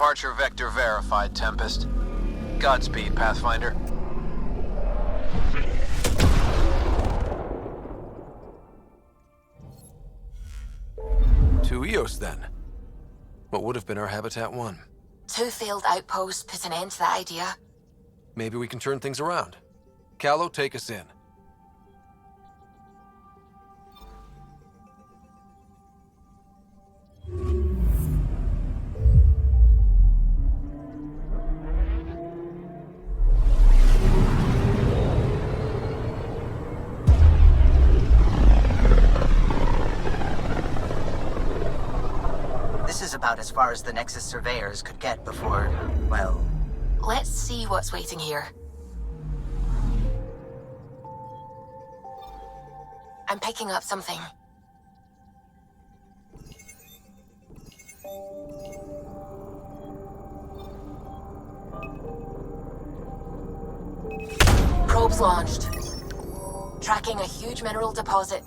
Departure vector verified, Tempest. Godspeed, Pathfinder. Two Eos, then. What would have been our Habitat 1? Two failed outposts put an end to that idea. Maybe we can turn things around. Callow, take us in. This is about as far as the Nexus surveyors could get before, well... Let's see what's waiting here. I'm picking up something. Probes launched. Tracking a huge mineral deposit.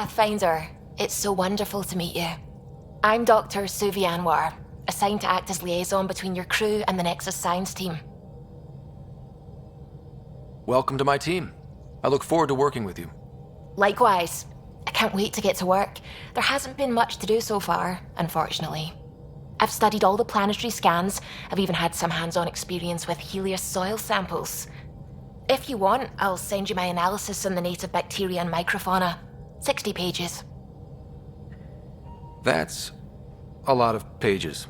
Pathfinder. It's so wonderful to meet you. I'm Dr. Suvi Anwar, assigned to act as liaison between your crew and the Nexus science team. Welcome to my team. I look forward to working with you. Likewise. I can't wait to get to work. There hasn't been much to do so far, unfortunately. I've studied all the planetary scans. I've even had some hands-on experience with Helios soil samples. If you want, I'll send you my analysis on the native bacteria and microfauna. 60 pages. That's a lot of pages.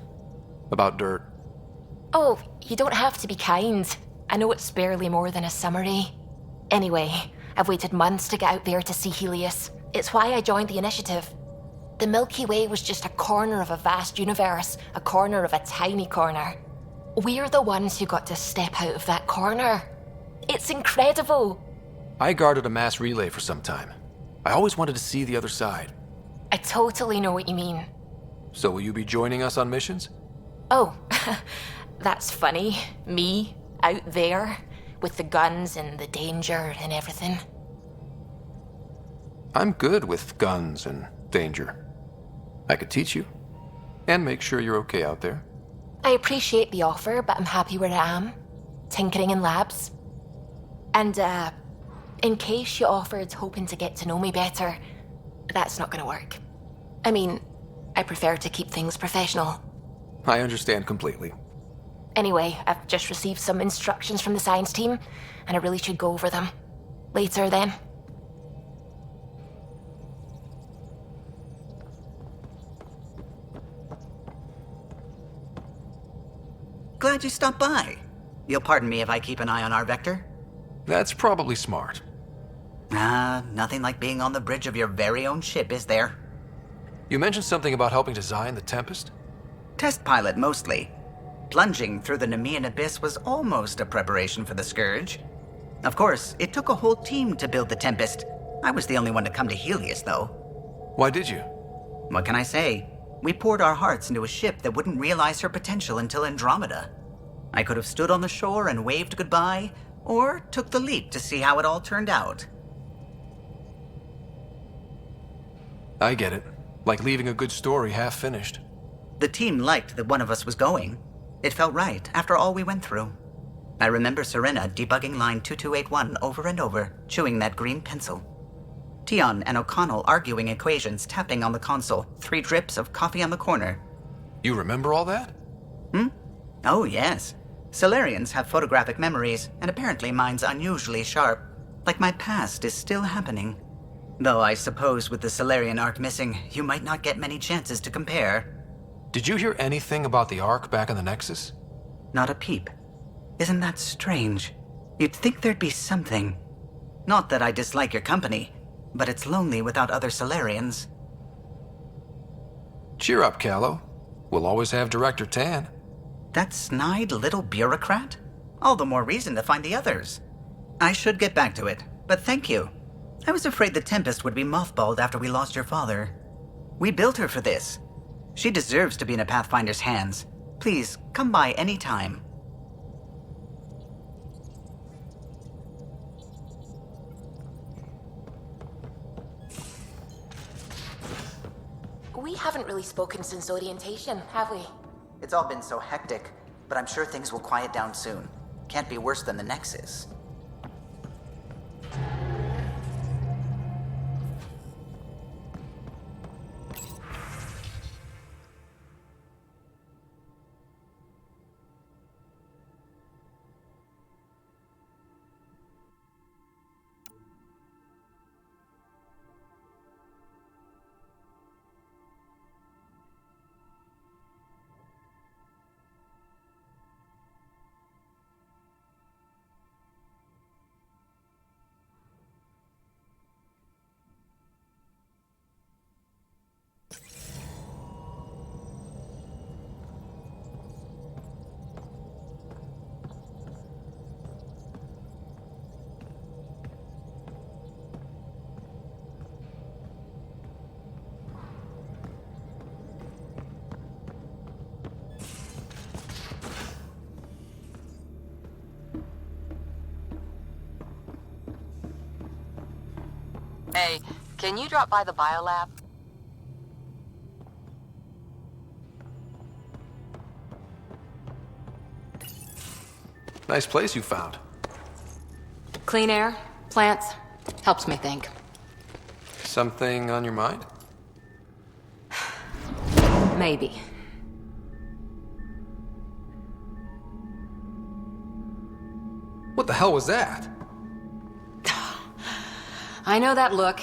About dirt. Oh, you don't have to be kind. I know it's barely more than a summary. Anyway, I've waited months to get out there to see Helios. It's why I joined the initiative. The Milky Way was just a corner of a vast universe, a corner of a tiny corner. We're the ones who got to step out of that corner. It's incredible. I guarded a mass relay for some time. I always wanted to see the other side. I totally know what you mean. So will you be joining us on missions? Oh, that's funny. Me, out there, with the guns and the danger and everything. I'm good with guns and danger. I could teach you, and make sure you're okay out there. I appreciate the offer, but I'm happy where I am. Tinkering in labs. And, in case you offered hoping to get to know me better, that's not gonna work. I mean, I prefer to keep things professional. I understand completely. Anyway, I've just received some instructions from the science team, and I really should go over them. Later, then. Glad you stopped by. You'll pardon me if I keep an eye on our vector? That's probably smart. Nothing like being on the bridge of your very own ship, is there? You mentioned something about helping design the Tempest? Test pilot, mostly. Plunging through the Nemean abyss was almost a preparation for the Scourge. Of course, it took a whole team to build the Tempest. I was the only one to come to Helios, though. Why did you? What can I say? We poured our hearts into a ship that wouldn't realize her potential until Andromeda. I could have stood on the shore and waved goodbye, or took the leap to see how it all turned out. I get it. Like leaving a good story half finished. The team liked that one of us was going. It felt right after all we went through. I remember Serena debugging line 2281 over and over, chewing that green pencil. Tion and O'Connell arguing equations, tapping on the console, 3 drips of coffee on the corner. You remember all that? Oh, yes. Solarians have photographic memories, and apparently mine's unusually sharp. Like my past is still happening. Though I suppose with the Solarian arc missing, you might not get many chances to compare. Did you hear anything about the Ark back in the Nexus? Not a peep. Isn't that strange? You'd think there'd be something. Not that I dislike your company, but it's lonely without other Solarians. Cheer up, Callow. We'll always have Director Tan. That snide little bureaucrat? All the more reason to find the others. I should get back to it, but thank you. I was afraid the Tempest would be mothballed after we lost your father. We built her for this. She deserves to be in a Pathfinder's hands. Please, come by any time. We haven't really spoken since orientation, have we? It's all been so hectic, but I'm sure things will quiet down soon. Can't be worse than the Nexus. Hey, Can you drop by the biolab? Nice place you found. Clean air, plants, helps me think. Something on your mind? Maybe. What the hell was that? I know that look.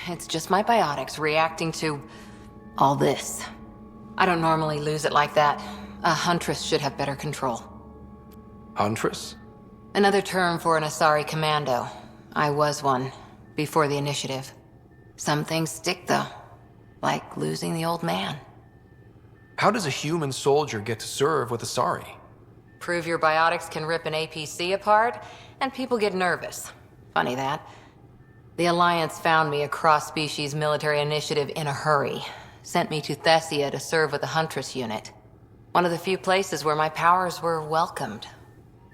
It's just my biotics reacting to all this. I don't normally lose it like that. A huntress should have better control. Huntress? Another term for an Asari commando. I was one, before the initiative. Some things stick, though. Like losing the old man. How does a human soldier get to serve with Asari? Prove your biotics can rip an APC apart, and people get nervous. Funny that. The Alliance found me a cross-species military initiative in a hurry. Sent me to Thessia to serve with the Huntress unit. One of the few places where my powers were welcomed.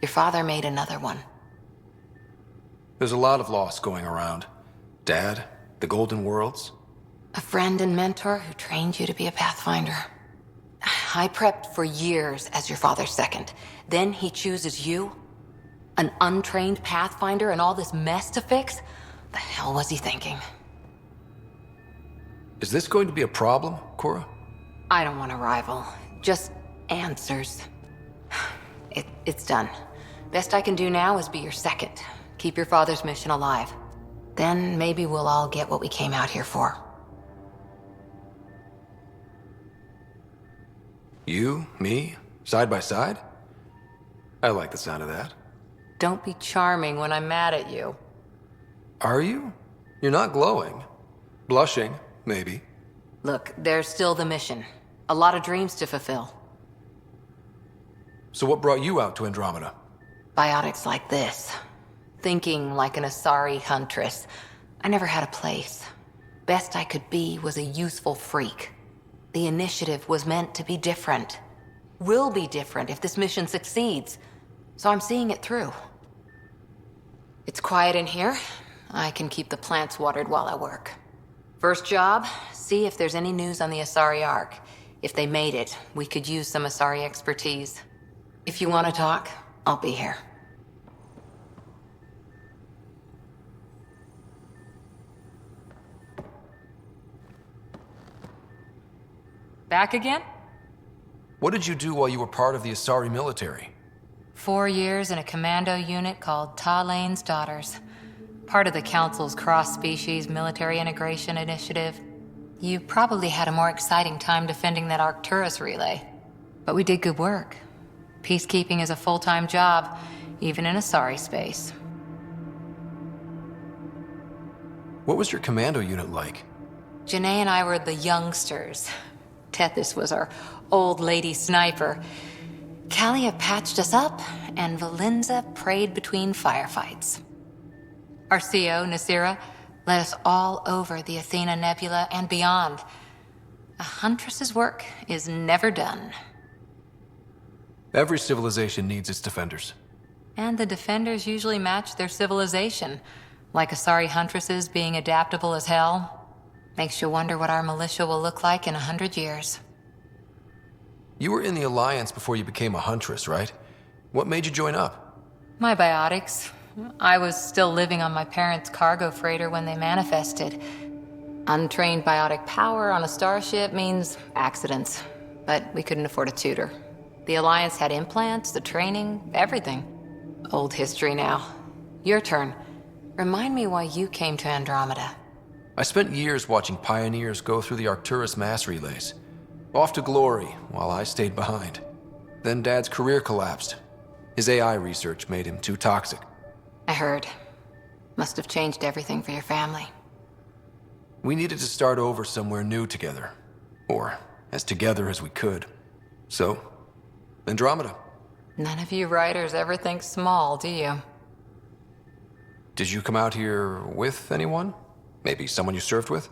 Your father made another one. There's a lot of loss going around. Dad, the Golden Worlds. A friend and mentor who trained you to be a Pathfinder. I prepped for years as your father's second. Then he chooses you? An untrained Pathfinder and all this mess to fix? The hell was he thinking? Is this going to be a problem, Cora? I don't want a rival. Just answers. It's done. Best I can do now is be your second. Keep your father's mission alive. Then maybe we'll all get what we came out here for. You, me, side by side? I like the sound of that. Don't be charming when I'm mad at you. Are you? You're not glowing. Blushing, maybe. Look, there's still the mission. A lot of dreams to fulfill. So what brought you out to Andromeda? Biotics like this. Thinking like an Asari huntress. I never had a place. Best I could be was a useful freak. The initiative was meant to be different. Will be different if this mission succeeds. So I'm seeing it through. It's quiet in here. I can keep the plants watered while I work. First job, see if there's any news on the Asari Ark. If they made it, we could use some Asari expertise. If you want to talk, I'll be here. Back again? What did you do while you were part of the Asari military? 4 years in a commando unit called Talane's Daughters. Part of the Council's cross-species military integration initiative. You probably had a more exciting time defending that Arcturus relay. But we did good work. Peacekeeping is a full-time job, even in Asari space. What was your commando unit like? Janae and I were the youngsters. Tethys was our old lady sniper. Kalia patched us up, and Valenza prayed between firefights. Our CO, Nasira, led us all over the Athena Nebula and beyond. A huntress's work is never done. Every civilization needs its defenders. And the defenders usually match their civilization, like Asari huntresses being adaptable as hell. Makes you wonder what our militia will look like in 100 years. You were in the Alliance before you became a huntress, right? What made you join up? My biotics. I was still living on my parents' cargo freighter when they manifested. Untrained biotic power on a starship means accidents, but we couldn't afford a tutor. The Alliance had implants, the training, everything. Old history now. Your turn. Remind me why you came to Andromeda. I spent years watching pioneers go through the Arcturus mass relays. Off to glory, while I stayed behind. Then Dad's career collapsed. His AI research made him too toxic. I heard. Must have changed everything for your family. We needed to start over somewhere new together. Or as together as we could. So, Andromeda. None of you writers ever think small, do you? Did you come out here with anyone? Maybe someone you served with?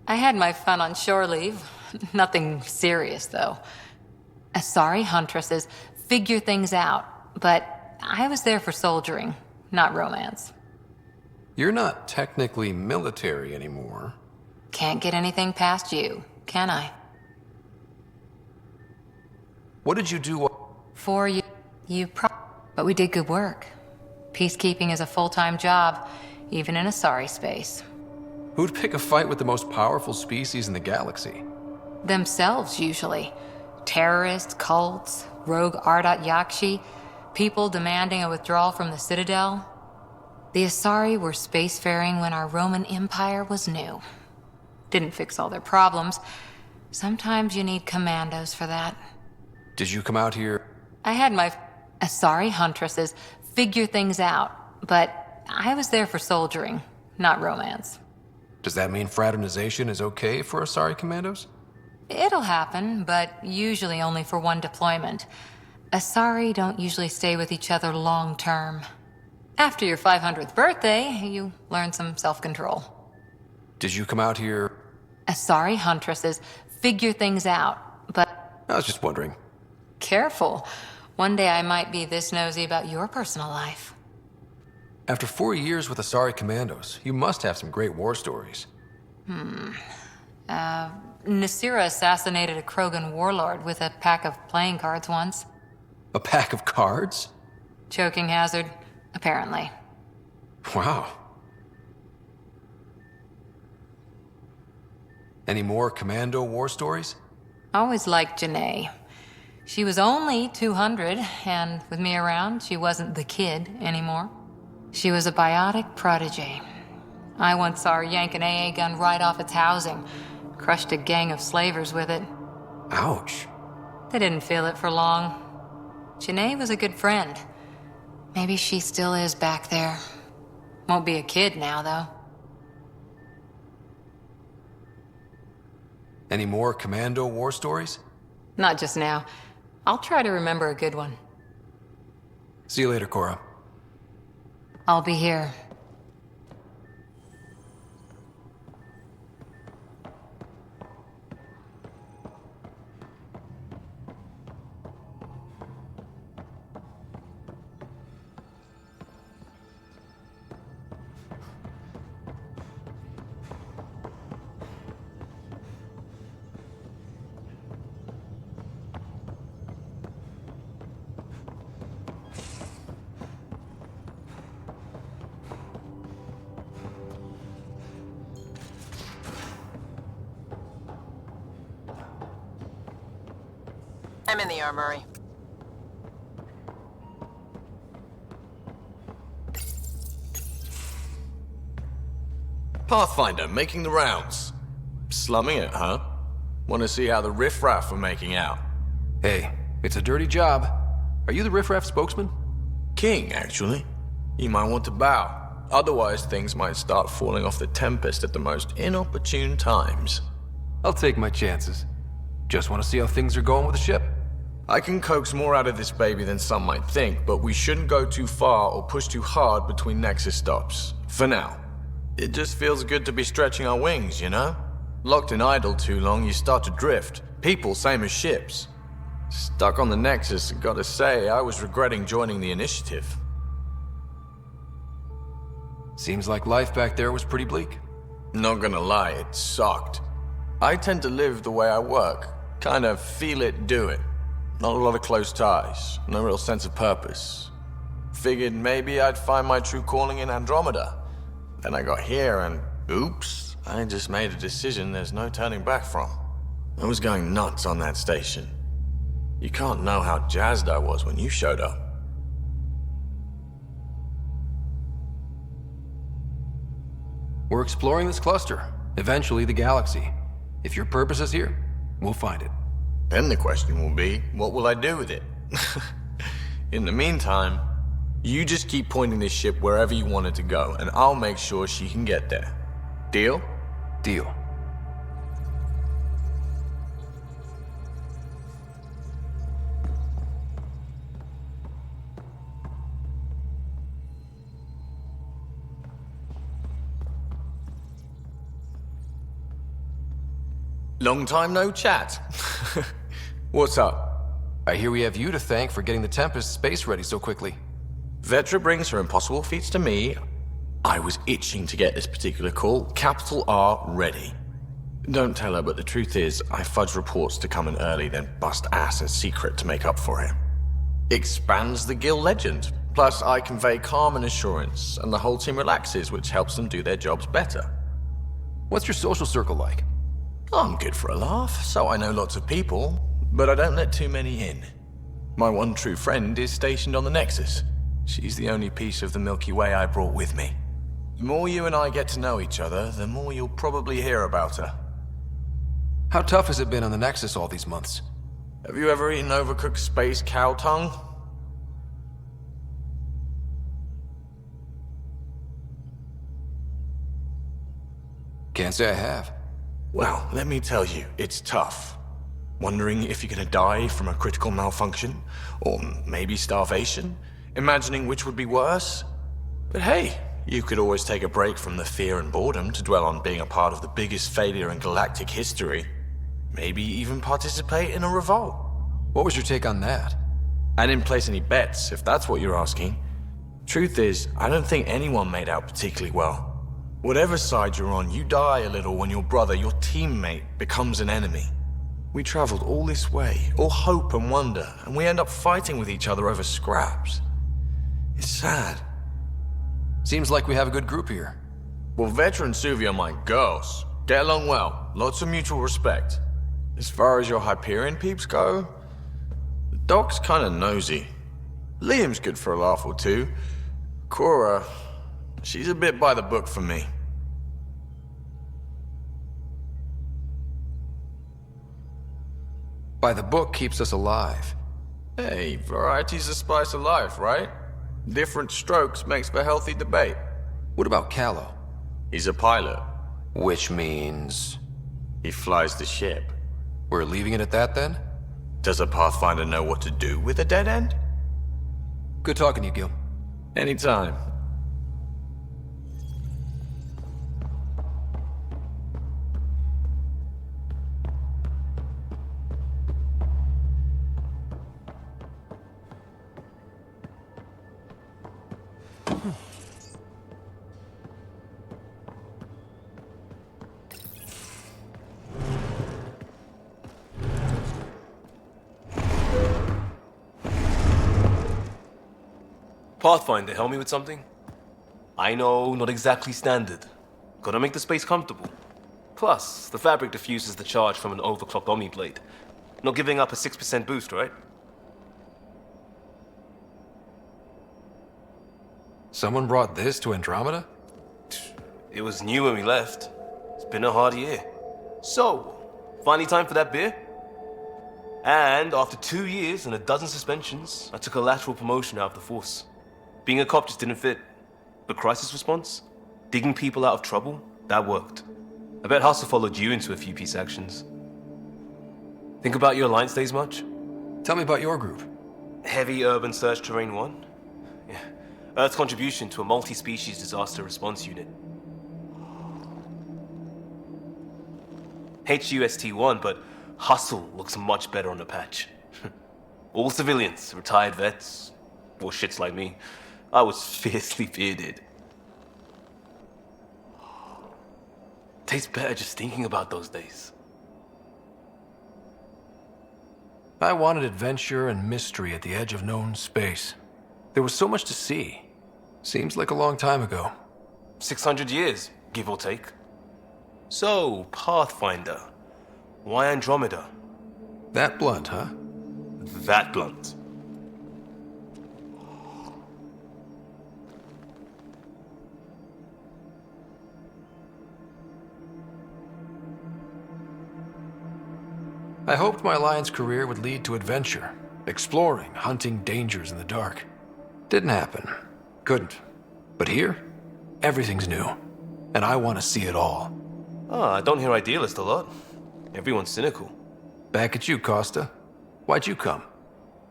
I had my fun on shore leave. Nothing serious, though. Asari huntresses figure things out, but I was there for soldiering, not romance. You're not technically military anymore, Can't get anything past you, can I? What did you do? For you, but we did good work. Peacekeeping is a full-time job, even in a sorry space. Who'd pick a fight with the most powerful species in the galaxy? Themselves, usually. Terrorists, cults, rogue Ardat Yakshi, people demanding a withdrawal from the Citadel. The Asari were spacefaring when our Roman Empire was new. Didn't fix all their problems. Sometimes you need commandos for that. Did you come out here? I had my Asari huntresses figure things out, but I was there for soldiering, not romance. Does that mean fraternization is okay for Asari commandos? It'll happen, but usually only for one deployment. Asari don't usually stay with each other long term. After your 500th birthday, you learn some self-control. Did you come out here? Asari huntresses figure things out, but... I was just wondering. Careful. One day I might be this nosy about your personal life. After 4 years with Asari commandos, you must have some great war stories. Nasira assassinated a Krogan warlord with a pack of playing cards once. A pack of cards? Choking hazard, apparently. Wow. Any more commando war stories? Always liked Janae. She was only 200, and with me around, she wasn't the kid anymore. She was a biotic prodigy. I once saw her yank an AA gun right off its housing, crushed a gang of slavers with it. Ouch. They didn't feel it for long. Janae was a good friend. Maybe she still is back there. Won't be a kid now, though. Any more commando war stories? Not just now. I'll try to remember a good one. See you later, Cora. I'll be here. I'm in the armory. Pathfinder, making the rounds. Slumming it, huh? Want to see how the riffraff are making out? Hey, it's a dirty job. Are you the riffraff spokesman? King, actually. You might want to bow. Otherwise, things might start falling off the Tempest at the most inopportune times. I'll take my chances. Just want to see how things are going with the ship. I can coax more out of this baby than some might think, but we shouldn't go too far or push too hard between Nexus stops. For now. It just feels good to be stretching our wings, you know? Locked in idle too long, you start to drift. People, same as ships. Stuck on the Nexus, gotta say, I was regretting joining the Initiative. Seems like life back there was pretty bleak. Not gonna lie, it sucked. I tend to live the way I work. Kind of feel it, do it. Not a lot of close ties, no real sense of purpose. Figured maybe I'd find my true calling in Andromeda. Then I got here and, oops, I just made a decision there's no turning back from. I was going nuts on that station. You can't know how jazzed I was when you showed up. We're exploring this cluster, eventually the galaxy. If your purpose is here, we'll find it. Then the question will be, what will I do with it? In the meantime, you just keep pointing this ship wherever you want it to go, and I'll make sure she can get there. Deal? Deal. Long time no chat. What's up? I hear we have you to thank for getting the Tempest space ready so quickly. Vetra brings her impossible feats to me. I was itching to get this particular call, capital R, ready. Don't tell her, but the truth is, I fudge reports to come in early, then bust ass in secret to make up for it. Expands the guild legend. Plus, I convey calm and assurance, and the whole team relaxes, which helps them do their jobs better. What's your social circle like? I'm good for a laugh, so I know lots of people, but I don't let too many in. My one true friend is stationed on the Nexus. She's the only piece of the Milky Way I brought with me. The more you and I get to know each other, the more you'll probably hear about her. How tough has it been on the Nexus all these months? Have you ever eaten overcooked space cow tongue? Can't say I have. Well, let me tell you, it's tough. Wondering if you're gonna die from a critical malfunction, or maybe starvation, imagining which would be worse. But hey, you could always take a break from the fear and boredom to dwell on being a part of the biggest failure in galactic history. Maybe even participate in a revolt. What was your take on that? I didn't place any bets, if that's what you're asking. Truth is, I don't think anyone made out particularly well. Whatever side you're on, you die a little when your brother, your teammate, becomes an enemy. We traveled all this way, all hope and wonder, and we end up fighting with each other over scraps. It's sad. Seems like we have a good group here. Well, Veteran Suvi are my girls. Get along well, lots of mutual respect. As far as your Hyperion peeps go, the doc's kinda nosy. Liam's good for a laugh or two. Cora, she's a bit by the book for me. By the book keeps us alive. Hey, variety's the spice of life, right? Different strokes makes for healthy debate. What about Callow? He's a pilot. Which means... He flies the ship. we're leaving it at that then? Does a Pathfinder know what to do with a dead end? Good talking to you, Gil. Anytime. Pathfinder, help me with something? I know, not exactly standard. Gotta make the space comfortable. Plus, the fabric diffuses the charge from an overclocked Omni blade. Not giving up a 6% boost, right? Someone brought this to Andromeda? It was new when we left. It's been a hard year. So, finally time for that beer? And after 2 years and a dozen suspensions, I took a lateral promotion out of the force. Being a cop just didn't fit. But crisis response? Digging people out of trouble? That worked. I bet Hustle followed you into a few peace actions. Think about your Alliance days much? Tell me about your group. Heavy Urban Search Terrain 1? Yeah. Earth's contribution to a multi-species disaster response unit. HUST-1, but Hustle looks much better on the patch. All civilians, retired vets, or shits like me. I was fiercely bearded. Tastes better just thinking about those days. I wanted adventure and mystery at the edge of known space. There was so much to see. Seems like a long time ago. 600 years, give or take. So, Pathfinder. Why Andromeda? That blunt, huh? That blunt. I hoped my Alliance career would lead to adventure, exploring, hunting dangers in the dark. Didn't happen. Couldn't. But here, everything's new. And I want to see it all. I don't hear idealist a lot. Everyone's cynical. Back at you, Costa. Why'd you come?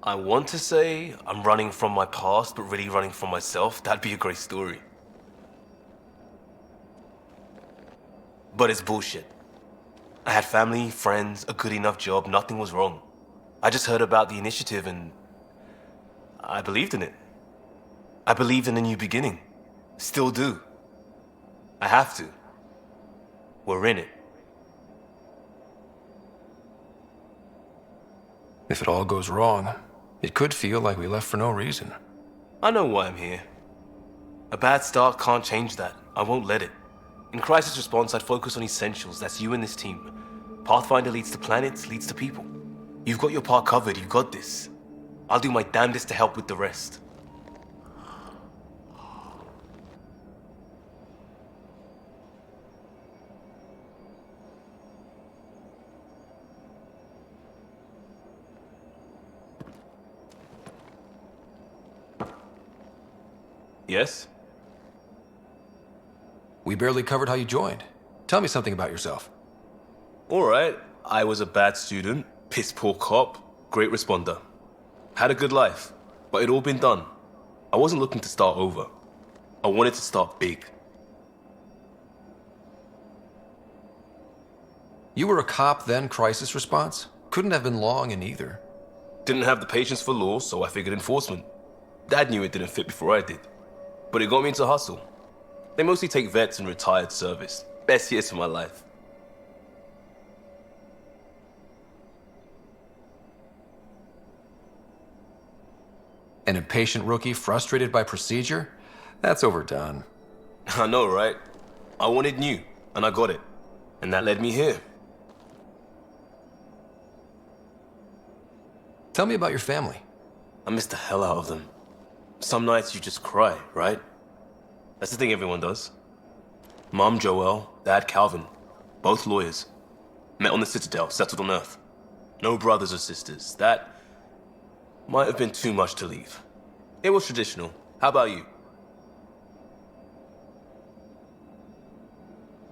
I want to say I'm running from my past, but really running from myself. That'd be a great story. But it's bullshit. I had family, friends, a good enough job, nothing was wrong. I just heard about the initiative and I believed in it. I believed in a new beginning. Still do. I have to. We're in it. If it all goes wrong, it could feel like we left for no reason. I know why I'm here. A bad start can't change that. I won't let it. In crisis response, I'd focus on essentials. That's you and this team. Pathfinder leads to planets, leads to people. You've got your part covered. You got this. I'll do my damnedest to help with the rest. Yes? We barely covered how you joined. Tell me something about yourself. Alright, I was a bad student, piss poor cop, great responder. Had a good life, but it'd all been done. I wasn't looking to start over. I wanted to start big. You were a cop, then crisis response? Couldn't have been long in either. Didn't have the patience for law, so I figured enforcement. Dad knew it didn't fit before I did. But it got me into hustle. They mostly take vets and retired service. Best years of my life. An impatient rookie frustrated by procedure? That's overdone. I know, right? I wanted new, and I got it. And that led me here. Tell me about your family. I miss the hell out of them. Some nights you just cry, right? That's the thing everyone does. Mom Joelle, Dad Calvin, both lawyers. Met on the Citadel, settled on Earth. No brothers or sisters. That might have been too much to leave. It was traditional. How about you?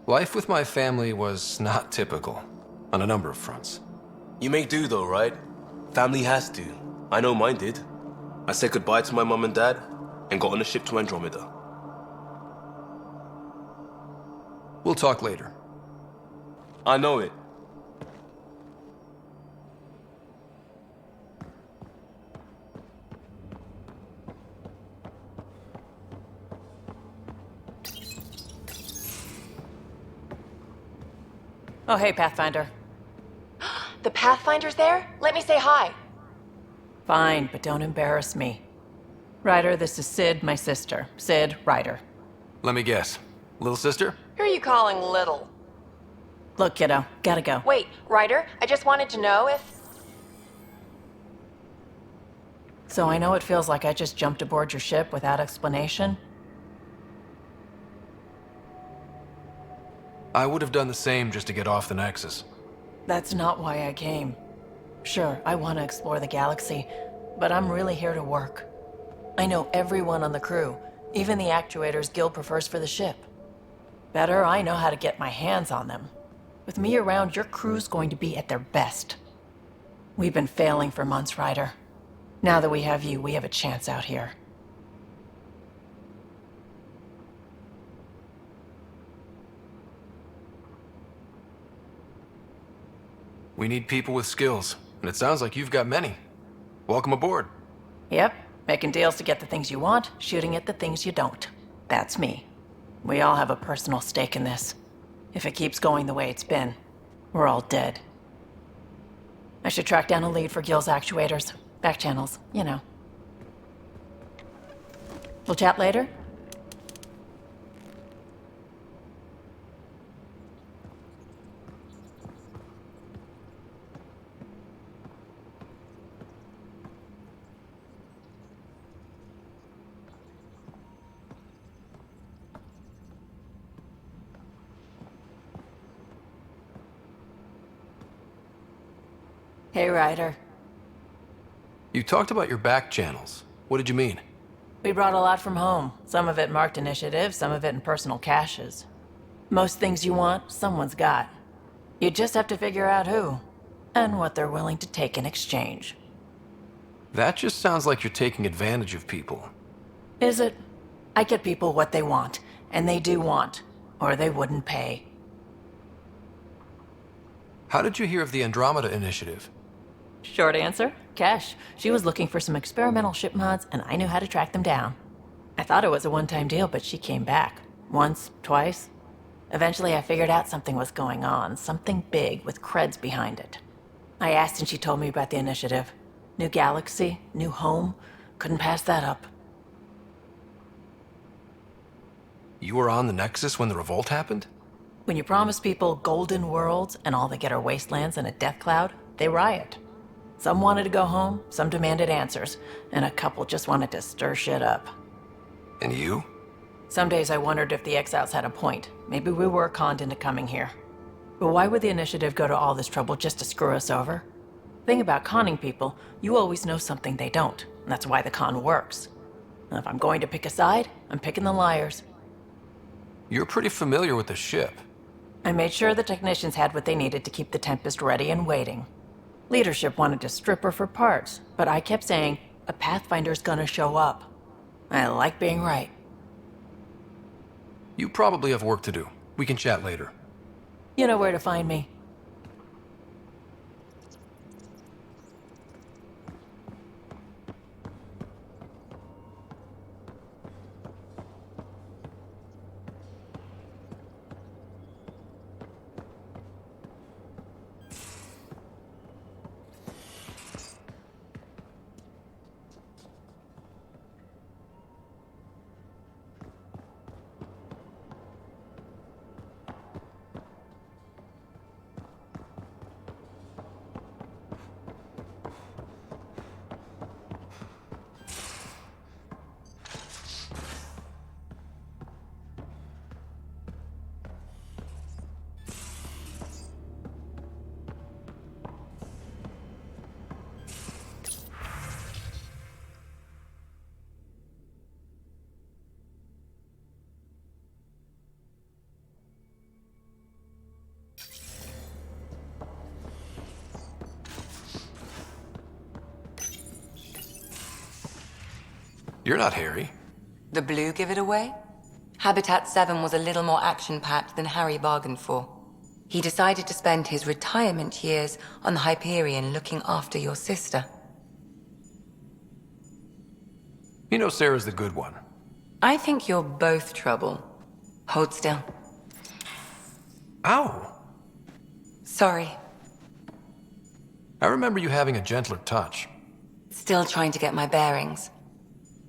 Life with my family was not typical, on a number of fronts. You may do though, right? Family has to. I know mine did. I said goodbye to my mom and dad and got on a ship to Andromeda. We'll talk later. I know it. Oh, hey, Pathfinder. The Pathfinder's there? Let me say hi. Fine, but don't embarrass me. Ryder, this is Sid, my sister. Sid, Ryder. Let me guess. Little sister? Who are you calling little? Look, kiddo, gotta go. Wait, Ryder, I just wanted to know if... So I know it feels like I just jumped aboard your ship without explanation. I would have done the same just to get off the Nexus. That's not why I came. Sure, I want to explore the galaxy, but I'm really here to work. I know everyone on the crew, even the actuators Gil prefers for the ship. Better, I know how to get my hands on them. With me around, your crew's going to be at their best. We've been failing for months, Ryder. Now that we have you, we have a chance out here. We need people with skills, and it sounds like you've got many. Welcome aboard. Yep, making deals to get the things you want, shooting at the things you don't. That's me. We all have a personal stake in this. If it keeps going the way it's been, we're all dead. I should track down a lead for Gil's actuators. Back channels, you know. We'll chat later? Hey, Ryder. You talked about your back channels. What did you mean? We brought a lot from home. Some of it marked initiative, some of it in personal caches. Most things you want, someone's got. You just have to figure out who, and what they're willing to take in exchange. That just sounds like you're taking advantage of people. Is it? I get people what they want, and they do want, or they wouldn't pay. How did you hear of the Andromeda initiative? Short answer, Cash. She was looking for some experimental ship mods, and I knew how to track them down. I thought it was a one-time deal, but she came back. Once, twice. Eventually I figured out something was going on, something big with creds behind it. I asked and she told me about the initiative. New galaxy, new home. Couldn't pass that up. You were on the Nexus when the revolt happened? When you promise people golden worlds and all they get are wastelands and a death cloud, they riot. Some wanted to go home, some demanded answers, and a couple just wanted to stir shit up. And you? Some days I wondered if the exiles had a point. Maybe we were conned into coming here. But why would the initiative go to all this trouble just to screw us over? Thing about conning people, you always know something they don't, and that's why the con works. And if I'm going to pick a side, I'm picking the liars. You're pretty familiar with the ship. I made sure the technicians had what they needed to keep the Tempest ready and waiting. Leadership wanted to strip her for parts, but I kept saying, a Pathfinder's gonna show up. I like being right. You probably have work to do. We can chat later. You know where to find me. You're not Harry. The blue give it away? Habitat 7 was a little more action-packed than Harry bargained for. He decided to spend his retirement years on the Hyperion looking after your sister. You know Sarah's the good one. I think you're both trouble. Hold still. Ow! Sorry. I remember you having a gentler touch. Still trying to get my bearings.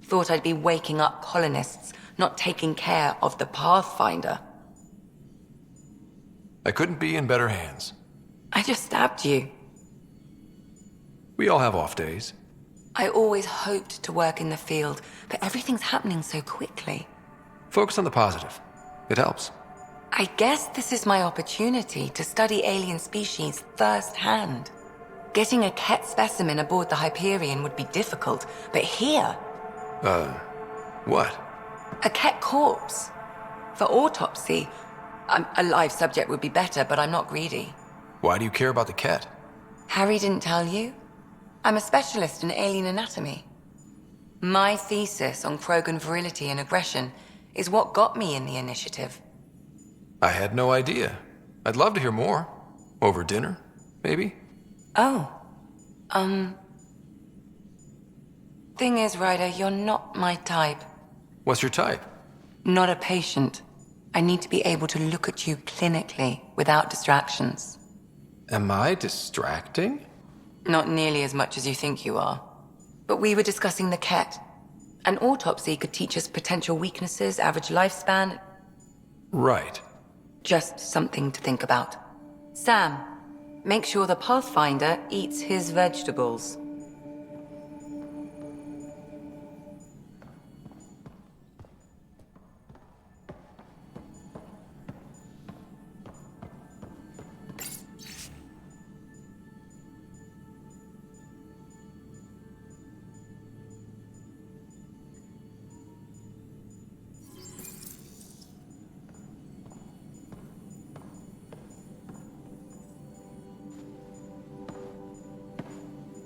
Thought I'd be waking up colonists, not taking care of the Pathfinder. I couldn't be in better hands. I just stabbed you. We all have off days. I always hoped to work in the field, but everything's happening so quickly. Focus on the positive. It helps. I guess this is my opportunity to study alien species firsthand. Getting a Ket specimen aboard the Hyperion would be difficult, but here... What? A Ket corpse. For autopsy, a live subject would be better, but I'm not greedy. Why do you care about the Ket? Harry didn't tell you? I'm a specialist in alien anatomy. My thesis on Krogan virility and aggression is what got me in the initiative. I had no idea. I'd love to hear more. Over dinner, maybe? Oh. Thing is, Ryder, you're not my type. What's your type? Not a patient. I need to be able to look at you clinically without distractions. Am I distracting? Not nearly as much as you think you are. But we were discussing the Ket. An autopsy could teach us potential weaknesses, average lifespan. Right. Just something to think about. Sam, make sure the Pathfinder eats his vegetables.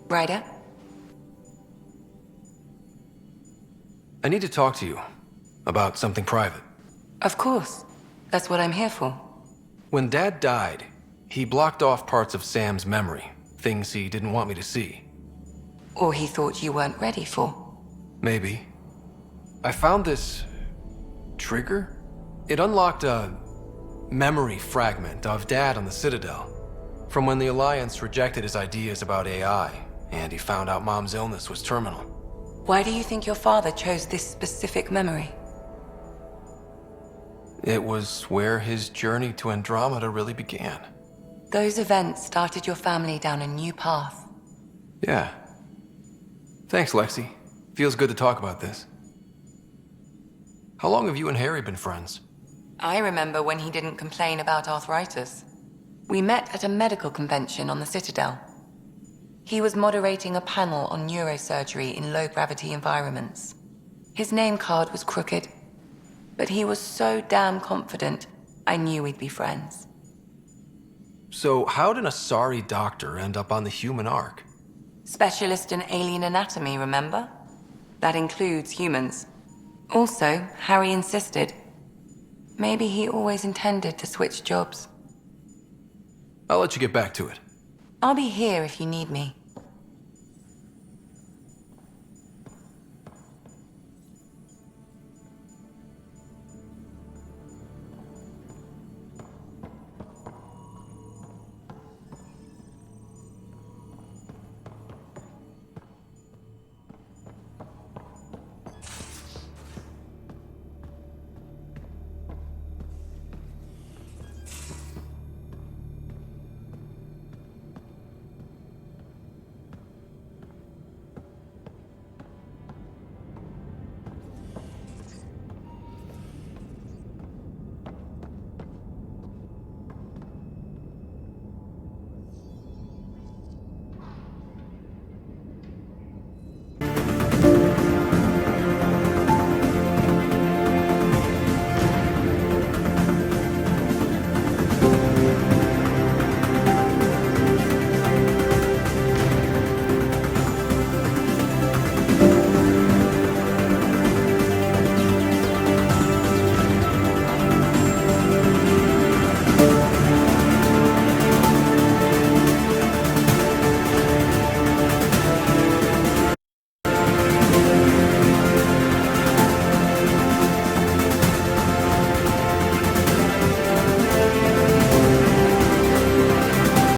Ryder? I need to talk to you about something private. Of course. That's what I'm here for. When Dad died, he blocked off parts of Sam's memory, things he didn't want me to see. Or he thought you weren't ready for. Maybe. I found this trigger. It unlocked a memory fragment of Dad on the Citadel. From when the Alliance rejected his ideas about AI, and he found out Mom's illness was terminal. Why do you think your father chose this specific memory? It was where his journey to Andromeda really began. Those events started your family down a new path. Yeah. Thanks, Lexi. Feels good to talk about this. How long have you and Harry been friends? I remember when he didn't complain about arthritis. We met at a medical convention on the Citadel. He was moderating a panel on neurosurgery in low-gravity environments. His name card was crooked, but he was so damn confident, I knew we'd be friends. So how did a sorry doctor end up on the human Ark? Specialist in alien anatomy, remember? That includes humans. Also, Harry insisted. Maybe he always intended to switch jobs. I'll let you get back to it. I'll be here if you need me.